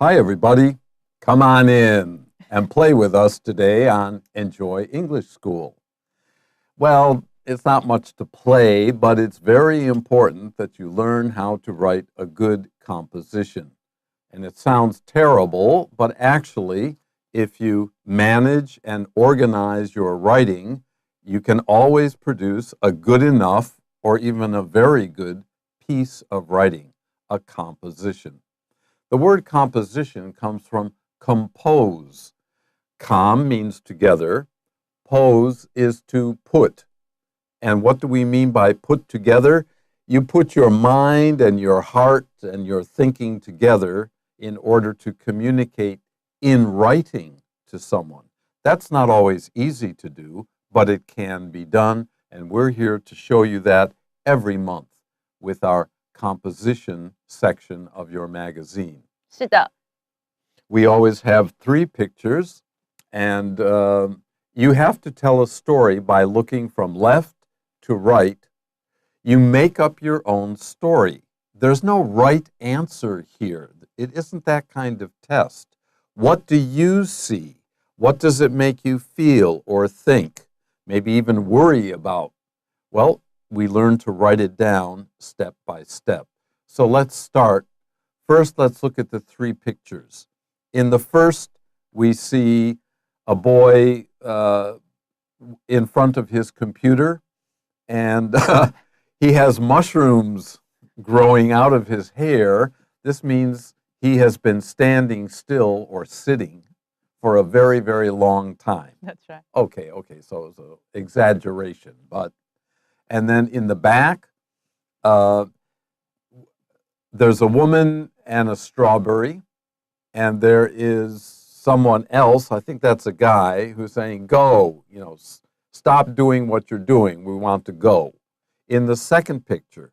Hi, everybody. Come on in and play with us today on Enjoy English School. Well, it's not much to play, but it's very important that you learn how to write a good composition. And it sounds terrible, but actually, if you manage and organize your writing, you can always produce a good enough or even a very good piece of writing, a composition. The word composition comes from compose. Com means together. Pose is to put. And what do we mean by put together? You put your mind and your heart and your thinking together in order to communicate in writing to someone. That's not always easy to do, but it can be done. And we're here to show you that every month with our composition section of your magazine. 是的。 We always have 3 pictures, and you have to tell a story by looking from left to right. You make up your own story. There's no right answer here. It isn't that kind of test. What do you see? What does it make you feel or think? Maybe even worry about? Well, we learn to write it down step by step. So let's start. First, let's look at the 3 pictures. In the first, we see a boy in front of his computer, and he has mushrooms growing out of his hair. This means he has been standing still or sitting for a very, very long time. That's right. Okay, so it's an exaggeration. And then in the back, there's a woman and a strawberry, and there is someone else, I think that's a guy, who's saying, go, stop doing what you're doing. We want to go. In the second picture,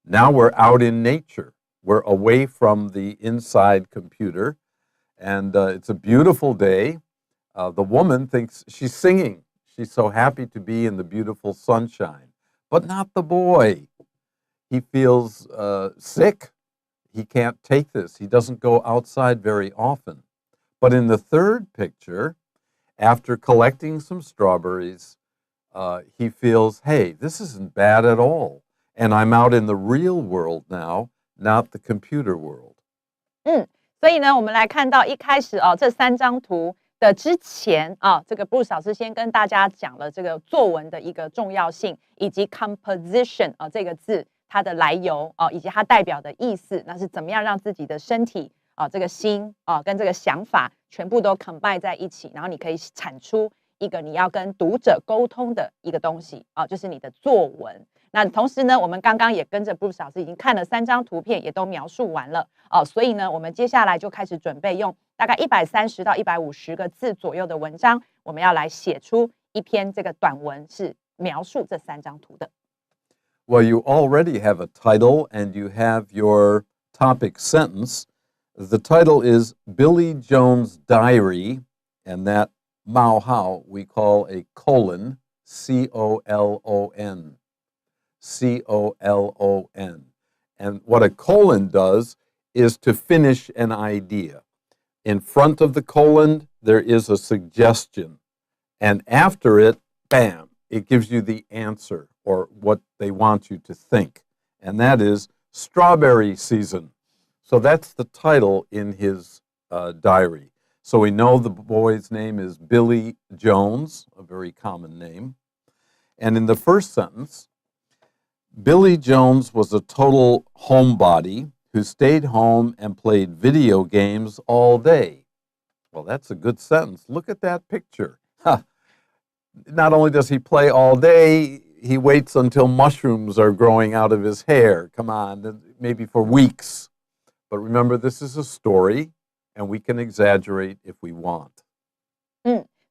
now we're out in nature. We're away from the inside computer, and it's a beautiful day. The woman thinks she's singing. She's so happy to be in the beautiful sunshine, but not the boy. He feels sick. He can't take this. He doesn't go outside very often. But in the third picture, after collecting some strawberries, he feels, hey, this isn't bad at all. And I'm out in the real world now, not the computer world. 所以呢，我们来看到一开始这3张图的之前这个 Bruce 老师先跟大家讲了这个作文的一个重要性，以及 composition 这个字它的来由以及它代表的意思，那是怎么样让自己的身体这个心跟这个想法全部都 combine 在一起，然后你可以产出一个你要跟读者沟通的一个东西就是你的作文。那同时呢，我们刚刚也跟着 Bruce 老师已经看了3张图片，也都描述完了所以呢，我们接下来就开始准备用大概130到150个字左右的文章，我们要来写出一篇这个短文，是描述这3张图的。Well, you already have a title and you have your topic sentence. The title is Billy Jones' Diary, and that Mao Hao we call a colon, C-O-L-O-N. C-O-L-O-N. And what a colon does is to finish an idea. In front of the colon, there is a suggestion. And after it, bam, it gives you the answer or what they want you to think. And that is strawberry season. So that's the title in his diary. So we know the boy's name is Billy Jones, a very common name. And in the first sentence, Billy Jones was a total homebody who stayed home and played video games all day. Well, that's a good sentence. Look at that picture. Not only does he play all day, he waits until mushrooms are growing out of his hair. Come on, maybe for weeks. But remember, this is a story, and we can exaggerate if we want.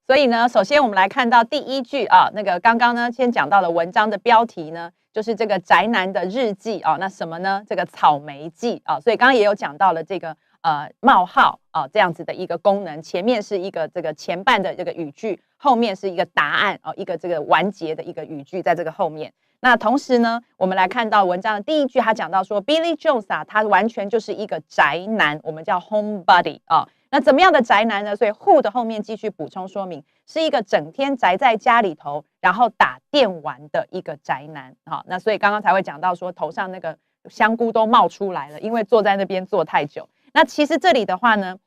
所以呢，首先我们来看到第一句那个刚刚呢，先讲到的文章的标题呢，就是这个宅男的日记那什么呢？这个草莓记所以刚刚也有讲到了这个冒号这样子的一个功能，前面是一个这个前半的这个语句，后面是一个答案一个这个完结的一个语句在这个后面。那同时呢，我们来看到文章的第一句，他讲到说 Billy Jones 啊，他完全就是一个宅男，我们叫 homebody 啊。那怎么样的宅男呢？所以 who 的后面继续补充说明，是一个整天宅在家里头，然后打电玩的一个宅男。好，那所以刚刚才会讲到说头上那个香菇都冒出来了，因为坐在那边坐太久。那其实这里的话呢，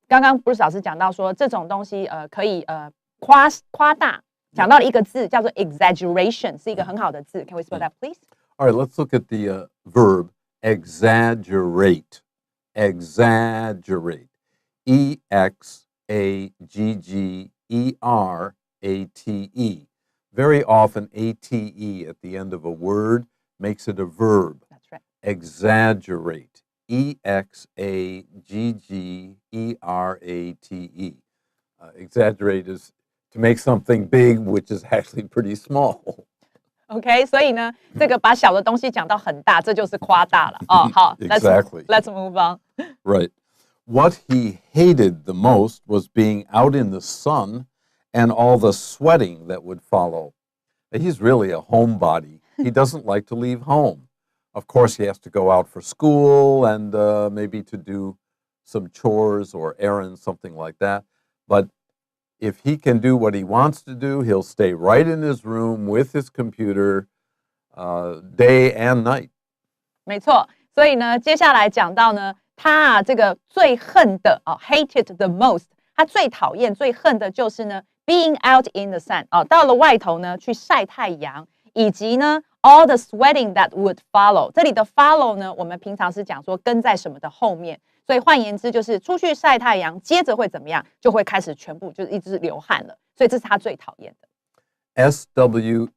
刚刚Bruce老师讲到说这种东西可以夸大。讲到了一个字叫做 exaggeration， 是一个很好的字。Can we spell that, please? All right, let's look at the verb exaggerate. Exaggerate. E-X-A-G-G-E-R-A-T-E. Very often, A-T-E at the end of a word makes it a verb. That's right. Exaggerate. E-X-A-G-G-E-R-A-T-E. Exaggerate is to make something big, which is actually pretty small. OK， 所以呢，这个把小的东西讲到很大，这就是夸大了哦。好 Exactly. Let's move on. Right. What he hated the most was being out in the sun and all the sweating that would follow. He's really a homebody. He doesn't like to leave home. Of course, he has to go out for school and maybe to do some chores or errands, something like that. But if he can do what he wants to do, he'll stay right in his room with his computer day and night. 没错，所以呢，接下来讲到呢，他这个最恨的hated the most， 他最讨厌、最恨的就是呢 being out in the sun 到了外头呢去晒太阳，以及呢 all the sweating that would follow。这里的 follow 呢，我们平常是讲说跟在什么的后面。所以换言之，就是出去晒太阳，接着会怎么样？就会开始全部就是一直流汗了。所以这是他最讨厌的。S-W-E-A-T,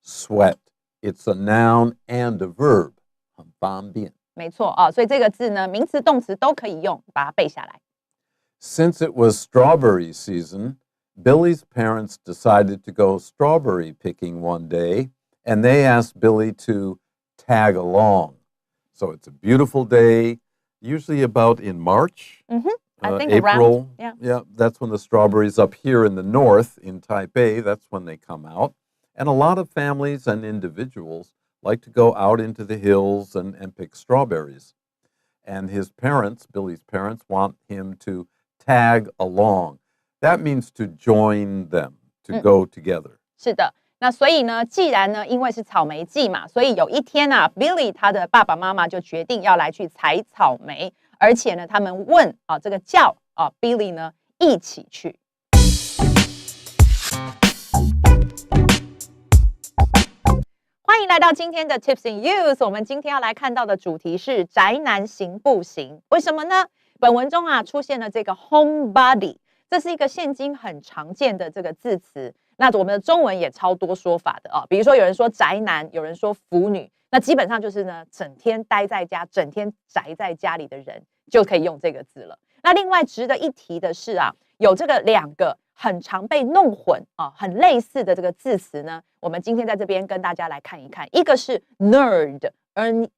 sweat. It's a noun and a verb. 很方便。没错所以这个字呢，名词、动词都可以用，把它背下来。Since it was strawberry season, Billy's parents decided to go strawberry picking one day, and they asked Billy to tag along. So it's a beautiful day. Usually about in March, I think April. Around, yeah, that's when the strawberries up here in the north in Taipei, that's when they come out. And a lot of families and individuals like to go out into the hills and pick strawberries. And his parents, Billy's parents, want him to tag along. That means to join them, to go together. 是的。那所以呢，既然呢，因为是草莓季嘛，所以有一天啊 ，Billy 他的爸爸妈妈就决定要来去采草莓，而且呢，他们问这个叫Billy 呢一起去。欢迎来到今天的 Tips in Use， 我们今天要来看到的主题是宅男行不行？为什么呢？本文中啊出现了这个 homebody， 这是一个现今很常见的这个字词。那我们的中文也超多说法的比如说有人说宅男，有人说腐女，那基本上就是呢整天待在家、整天宅在家里的人就可以用这个字了。那另外值得一提的是啊，有这个两个很常被弄混很类似的这个字词呢，我们今天在这边跟大家来看一看。一个是 nerd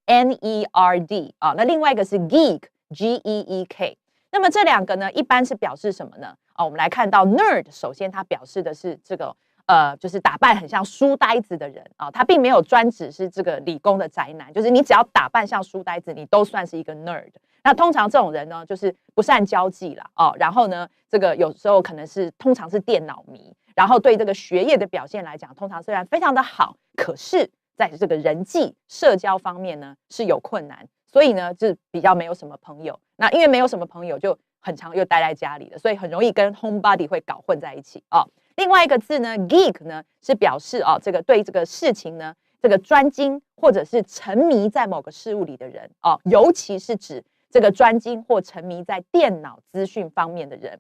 N-E-R-D 那另外一个是 geek G-E-E-K。那么这两个呢，一般是表示什么呢？我们来看到 nerd， 首先它表示的是这个就是打扮很像书呆子的人它并没有专指是这个理工的宅男，就是你只要打扮像书呆子，你都算是一个 nerd。那通常这种人呢，就是不善交际啦然后呢，这个有时候可能是通常是电脑迷，然后对这个学业的表现来讲，通常虽然非常的好，可是在这个人际社交方面呢是有困难。所以呢，就比较没有什么朋友。那因为没有什么朋友，就很常又待在家里了，所以很容易跟 homebody 会搞混在一起另外一个字呢 ，geek 呢是表示这个对这个事情呢，这个专精或者是沉迷在某个事物里的人尤其是指这个专精或沉迷在电脑资讯方面的人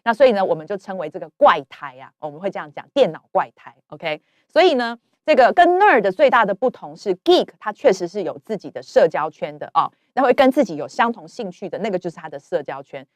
那所以呢，我们就称为这个怪胎我们会这样讲，电脑怪胎。OK， 所以呢。这个跟 nerd 最大的不同是 geek， 他确实是有自己的社交圈的那会跟自己有相同兴趣的那个就是他的社交圈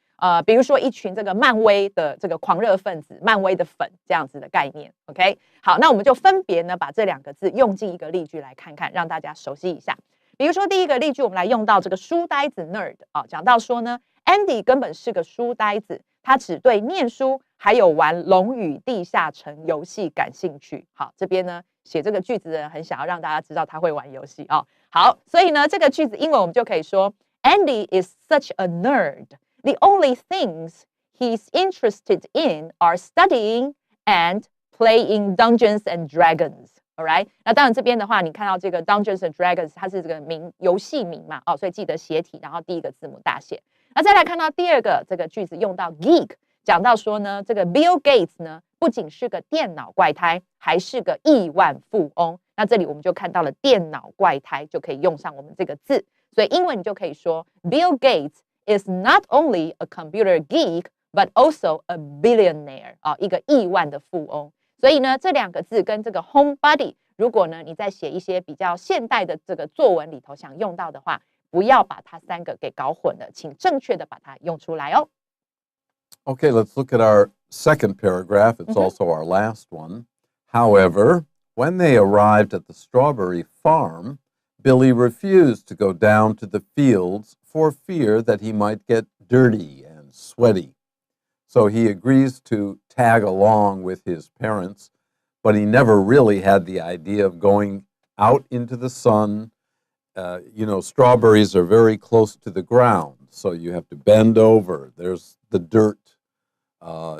比如说一群这个漫威的这个狂热分子，漫威的粉这样子的概念。OK， 好，那我们就分别呢把这两个字用进一个例句来看看，让大家熟悉一下。比如说第一个例句，我们来用到这个书呆子 nerd 讲到说呢 ，Andy 根本是个书呆子，他只对念书还有玩《龙与地下城》游戏感兴趣。好，这边呢。写这个句子的人很想要让大家知道他会玩游戏哦。好，所以呢，这个句子英文我们就可以说 Andy is such a nerd. The only things he's interested in are studying and playing Dungeons and Dragons. Alright， 那当然这边的话，你看到这个 Dungeons and Dragons， 它是这个游戏名嘛，哦，所以记得斜体，然后第一个字母大写。那再来看到第二个这个句子用到 geek， 讲到说呢，这个 Bill Gates 呢，不仅是个电脑怪胎，还是个亿万富翁。那这里我们就看到了电脑怪胎，就可以用上我们这个字。所以英文你就可以说 Bill Gates is not only a computer geek, but also a billionaire， 啊，一个亿万的富翁。所以呢，这两个字跟这个 homebody， 如果呢你在写一些比较现代的这个作文里头想用到的话，不要把它三个给搞混了，请正确的把它用出来哦。Okay, let's look at our second paragraph. It's also our last one. However, when they arrived at the strawberry farm, Billy refused to go down to the fields for fear that he might get dirty and sweaty. So he agrees to tag along with his parents, but he never really had the idea of going out into the sun. Strawberries are very close to the ground, so you have to bend over. There's the dirt.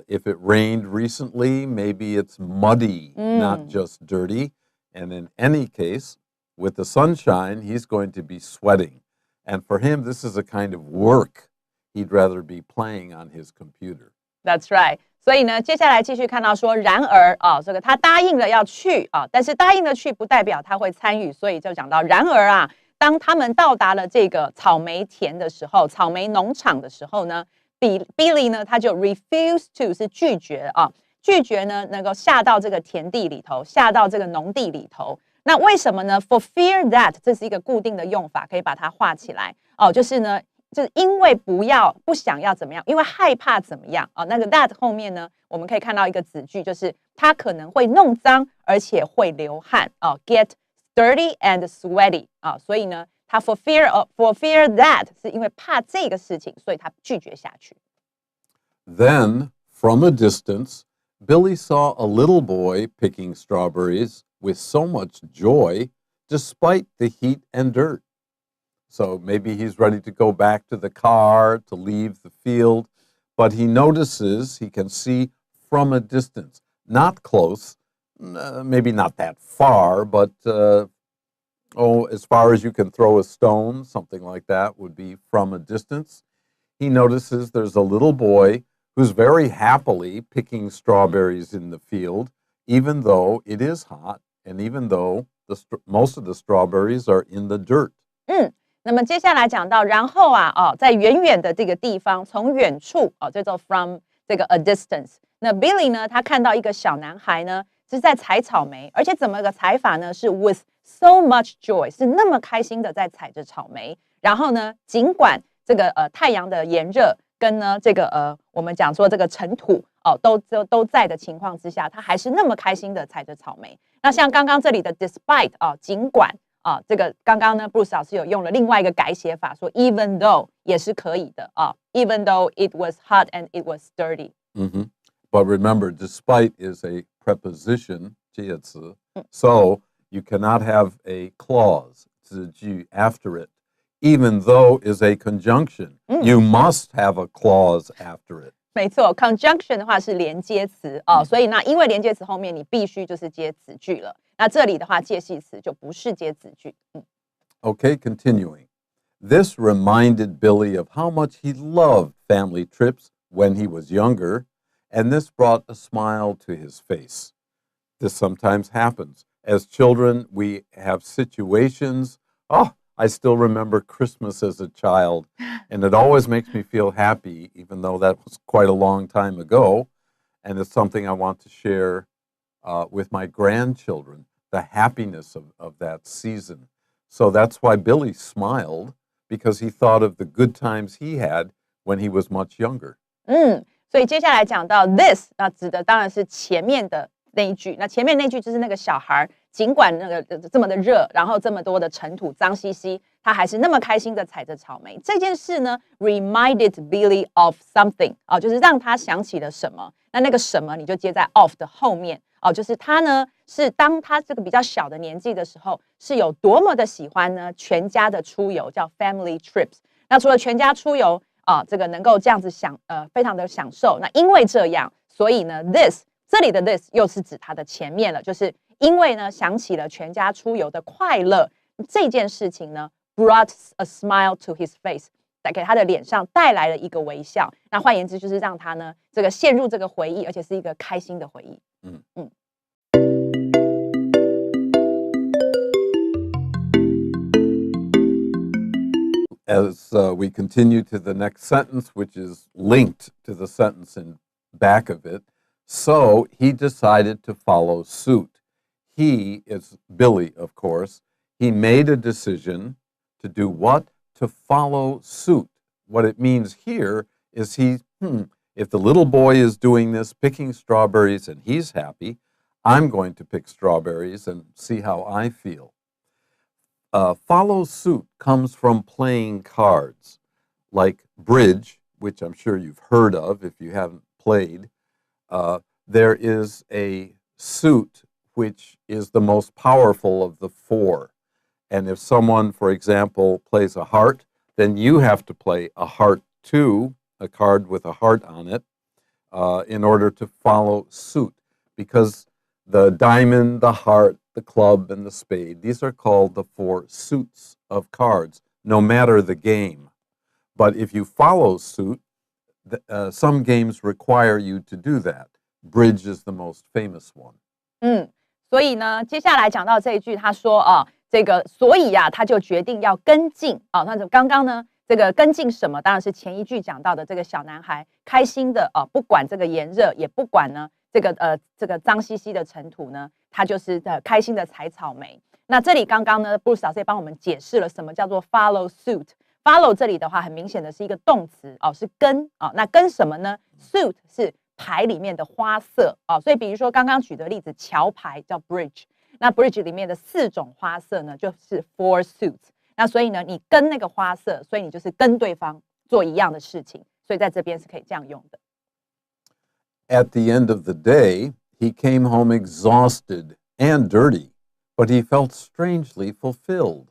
If it rained recently, maybe it's muddy, not just dirty. And in any case, with the sunshine, he's going to be sweating. And for him, this is a kind of work. He'd rather be playing on his computer. That's right. 所以呢，接下来继续看到说，然而啊，这个他答应了要去啊，但是答应了去不代表他会参与，所以就讲到然而啊，当他们到达了这个草莓田的时候，草莓农场的时候呢，Billy 呢他就 refuse to 是拒绝啊，拒绝呢能够下到这个田地里头，下到这个农地里头。那为什么呢 ？For fear that 这是一个固定的用法，可以把它画起来哦，就是呢。就是因为不想要怎么样，因为害怕怎么样啊？那个 that 后面呢，我们可以看到一个子句，就是他可能会弄脏，而且会流汗啊 ，get dirty and sweaty 啊，所以呢，他 for fear that 是因为怕这个事情，所以他拒绝下去。Then, from a distance, Billy saw a little boy picking strawberries with so much joy, despite the heat and dirt. So maybe he's ready to go back to the car, to leave the field, but he notices he can see from a distance, not close, maybe not that far, but as far as you can throw a stone, something like that would be from a distance. He notices there's a little boy who's very happily picking strawberries in the field, even though it is hot and even though most of the strawberries are in the dirt. 那么接下来讲到，然后啊，在远远的这个地方，从远处叫做 from 这个 a distance。那 Billy 呢，他看到一个小男孩呢是在采草莓，而且怎么个采法呢？是 with so much joy， 是那么开心的在采着草莓。然后呢，尽管这个太阳的炎热跟呢这个我们讲说这个尘土都在的情况之下，他还是那么开心的采着草莓。那像刚刚这里的 despite 尽管。这个刚刚呢 Bruce 老师有用了另外一个改写法，说 even though 也是可以的even though it was hot and it was dirty. But remember, despite is a preposition, 介词, so you cannot have a clause, 子句 after it. Even though is a conjunction. You must have a clause after it. 没错 conjunction 的话是连接词所以呢，因为连接词后面你必须就是接子句了。那这里的话，介系词就不是接子句。Okay, continuing. This reminded Billy of how much he loved family trips when he was younger, and this brought a smile to his face. This sometimes happens. As children, we have situations. I still remember Christmas as a child, and it always makes me feel happy, even though that was quite a long time ago. And it's something I want to share with my grandchildren, the happiness of that season. So that's why Billy smiled, because he thought of the good times he had when he was much younger. 所以接下来讲到 this， 那指的当然是前面的那一句。那前面那句就是那个小孩，尽管那个这么的热，然后这么多的尘土脏兮兮，他还是那么开心的采着草莓。这件事呢 ，reminded Billy of something 就是让他想起了什么。那个什么你就接在 of 的后面就是他呢是当他这个比较小的年纪的时候，是有多么的喜欢呢全家的出游，叫 family trips。那除了全家出游这个能够这样子非常的享受，那因为这样，所以呢 this 这里的 this 又是指他的前面了，就是因为呢想起了全家出游的快乐，这件事情呢 brought a smile to his face。给他的脸上带来了一个微笑，那换言之就是让他呢这个陷入这个回忆，而且是一个开心的回忆。As we continue to the next sentence, which is linked to the sentence in back of it, so he decided to follow suit. He is Billy, of course. He made a decision to do what? To follow suit. What it means here is if the little boy is doing this, picking strawberries, and he's happy, I'm going to pick strawberries and see how I feel. Follow suit comes from playing cards, like bridge, which I'm sure you've heard of if you haven't played. There is a suit which is the most powerful of the four. And if someone, for example, plays a heart, then you have to play a heart too, a card with a heart on it, in order to follow suit. Because the diamond, the heart, the club, and the spade, these are called the four suits of cards, no matter the game. But if you follow suit, some games require you to do that. Bridge is the most famous one. 所以呢，接下来讲到这一句，他说这个所以他就决定要跟进那刚刚呢，这个跟进什么？当然是前一句讲到的这个小男孩开心的不管这个炎热，也不管呢这个脏兮兮的尘土呢，他就是开心的采草莓。那这里刚刚呢 ，Bruce 老师也帮我们解释了什么叫做 follow suit。follow 这里的话，很明显的是一个动词是跟那跟什么呢 ？suit 是牌里面的花色所以比如说刚刚举的例子，桥牌叫 bridge， 那 bridge 里面的4种花色呢，就是 four suits。那所以呢，你跟那个花色，所以你就是跟对方做一样的事情，所以在这边是可以这样用的。At the end of the day, he came home exhausted and dirty, but he felt strangely fulfilled.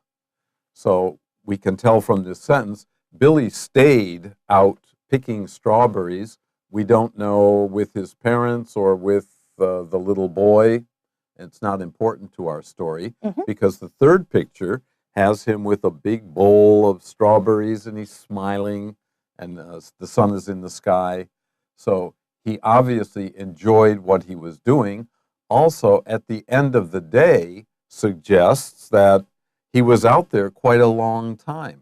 So we can tell from this sentence, Billy stayed out picking strawberries. We don't know with his parents or with the little boy. It's not important to our story because the third picture has him with a big bowl of strawberries and he's smiling and the sun is in the sky. So he obviously enjoyed what he was doing. Also, at the end of the day, suggests that he was out there quite a long time.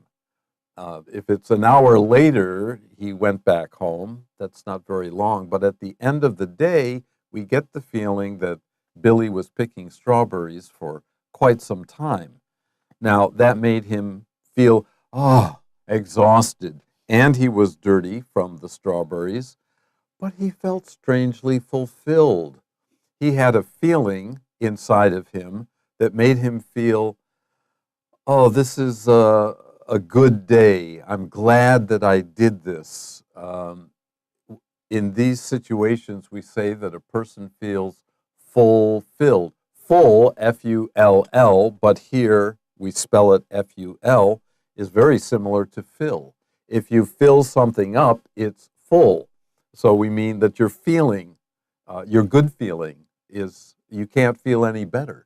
If it's an hour later, he went back home. That's not very long. But at the end of the day, we get the feeling that Billy was picking strawberries for quite some time. Now, that made him feel, exhausted. And he was dirty from the strawberries. But he felt strangely fulfilled. He had a feeling inside of him that made him feel, this is a good day. I'm glad that I did this. In these situations, we say that a person feels fulfilled. Full, F-U-L-L, but here we spell it F-U-L, is very similar to fill. If you fill something up, it's full. So we mean that your feeling, your good feeling is you can't feel any better.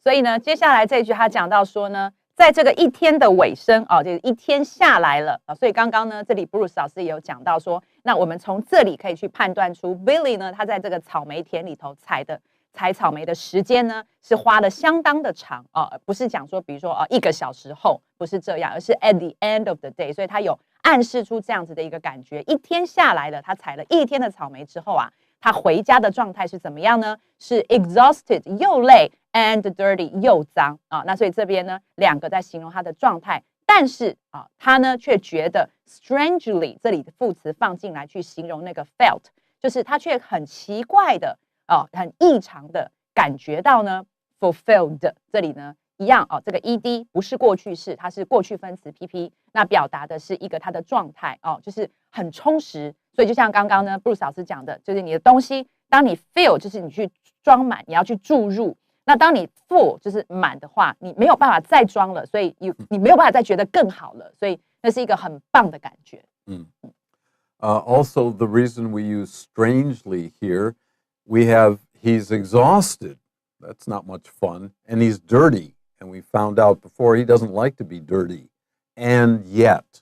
所以呢，接下来这一句他讲到说呢，在这个一天的尾声就是一天下来了所以刚刚呢，这里 Bruce 老师也有讲到说，那我们从这里可以去判断出 Billy 呢，他在这个草莓田里头采草莓的时间呢，是花了相当的长不是讲说，比如说1个小时后，不是这样，而是 at the end of the day， 所以他有暗示出这样子的一个感觉。一天下来了，他采了一天的草莓之后他回家的状态是怎么样呢？是 exhausted 又累 and dirty 又脏那所以这边呢2个在形容他的状态，但是他呢却觉得 strangely 这里的副词放进来去形容那个 felt， 就是他却很奇怪的很异常的感觉到呢 fulfilled 这里呢一样这个 ed 不是过去式，它是过去分词 pp， 那表达的是一个他的状态就是很充实。所以就像刚刚呢 Bruce 老师讲的，就是你的东西当你 fill 就是你去装满，你要去注入。那当你 full 就是满的话，你没有办法再装了，所以你没有办法再觉得更好了，所以那是一个很棒的感觉。Also, the reason we use strangely here, we have he's exhausted. That's not much fun. And he's dirty. And we found out before he doesn't like to be dirty. And yet,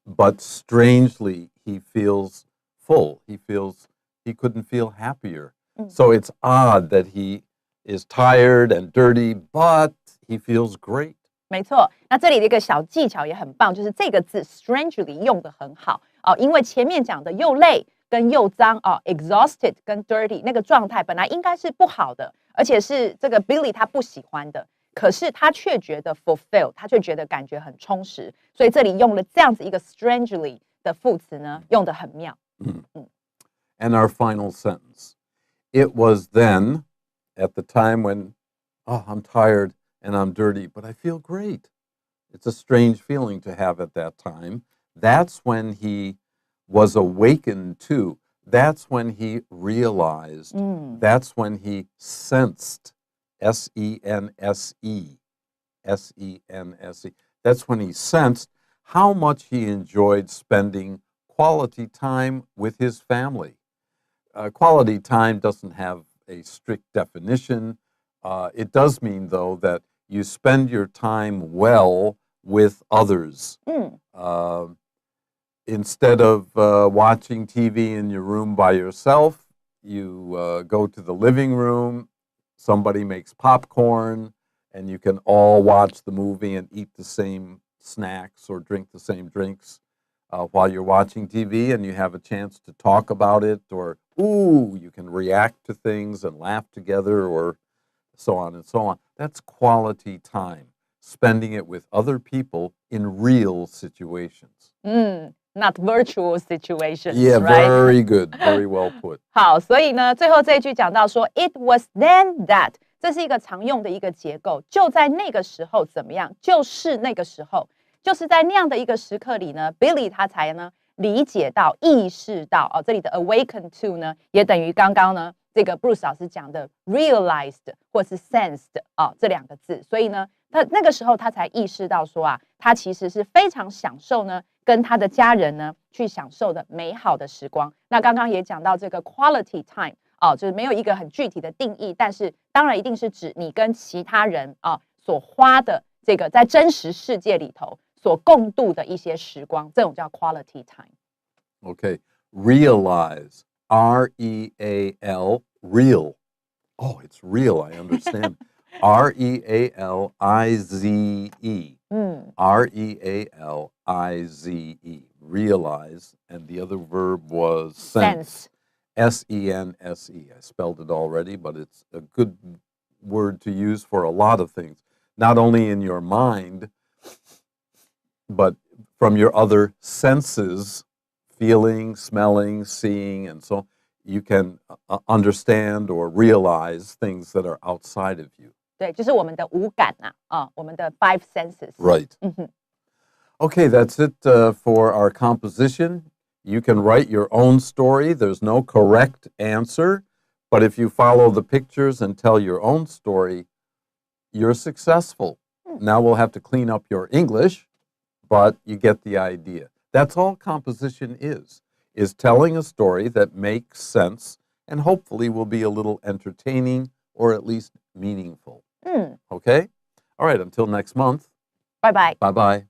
but strangely, he feels full. He feels he couldn't feel happier. So it's odd that he is tired and dirty, but he feels great. 没错，那这里的一个小技巧也很棒，就是这个字 strangely 用得很好哦，因为前面讲的又累跟又脏哦 ，exhausted 跟 dirty 那个状态本来应该是不好的，而且是这个 Billy 他不喜欢的，可是他却觉得 fulfill， 他却觉得感觉很充实，所以这里用了这样子一个 strangely 的副词呢，用得很妙。And our final sentence. It was then, at the time when, I'm tired and I'm dirty, but I feel great. It's a strange feeling to have at that time. That's when he was awakened to. That's when he realized. That's when he sensed. S-E-N-S-E. S-E-N-S-E. That's when he sensed how much he enjoyed spending quality time with his family. Quality time doesn't have a strict definition. It does mean, though, that you spend your time well with others. Instead of watching TV in your room by yourself, you go to the living room, somebody makes popcorn, and you can all watch the movie and eat the same snacks or drink the same drinks while you're watching TV, and you have a chance to talk about it, or, you can react to things and laugh together, or so on and so on. That's quality time, spending it with other people in real situations. Not virtual situations. Yeah, right? very good. Very well put. 好，所以呢，最后这一句讲到说 ，It was then that， 这是一个常用的一个结构，就在那个时候怎么样？就是那个时候，就是在那样的一个时刻里呢 ，Billy 他才呢理解到、意识到哦，这里的 awaken to 呢，也等于刚刚呢这个 Bruce 老师讲的 realized 或是 sensed 啊、这两个字，所以呢，他那个时候他才意识到说啊，他其实是非常享受呢，跟他的家人呢去享受的美好的时光。那刚刚也讲到这个 quality time 啊、就是没有一个很具体的定义，但是当然一定是指你跟其他人啊、所花的这个在真实世界里头所共度的一些时光，这种叫 quality time。 Okay. Realize. R-E-A-L. Real. Oh, it's real. I understand. R-E-A-L-I-Z-E. R-E-A-L-I-Z-E. Realize. And the other verb was sense. S-E-N-S-E. I spelled it already, but it's a good word to use for a lot of things. Not only in your mind, but from your other senses, feeling, smelling, seeing, and so you can understand or realize things that are outside of you. 对，就是我们的五感啊，我们的 five senses. Right. Okay, that's it for our composition. You can write your own story. There's no correct answer, but if you follow the pictures and tell your own story, you're successful. Now we'll have to clean up your English, but you get the idea. That's all composition is telling a story that makes sense and hopefully will be a little entertaining or at least meaningful. Okay? All right, until next month. Bye-bye. Bye-bye.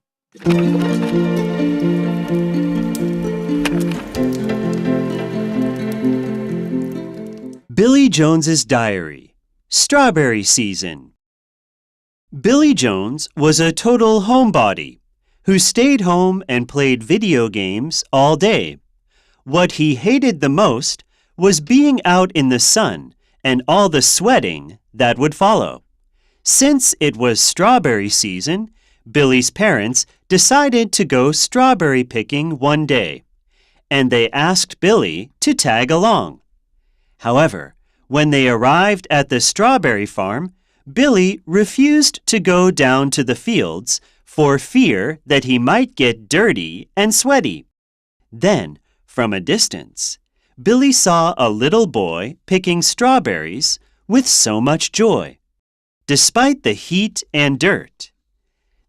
Billy Jones's Diary, Strawberry Season. Billy Jones was a total homebody who stayed home and played video games all day. What he hated the most was being out in the sun and all the sweating that would follow. Since it was strawberry season, Billy's parents decided to go strawberry picking one day, and they asked Billy to tag along. However, when they arrived at the strawberry farm, Billy refused to go down to the fields for fear that he might get dirty and sweaty. Then, from a distance, Billy saw a little boy picking strawberries with so much joy, despite the heat and dirt.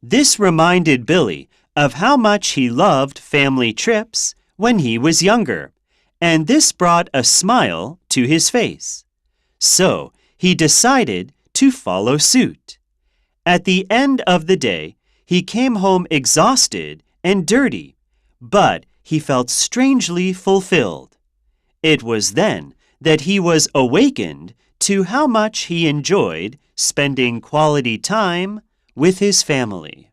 This reminded Billy of how much he loved family trips when he was younger, and this brought a smile to his face. So he decided to follow suit. At the end of the day, he came home exhausted and dirty, but he felt strangely fulfilled. It was then that he was awakened to how much he enjoyed spending quality time with his family.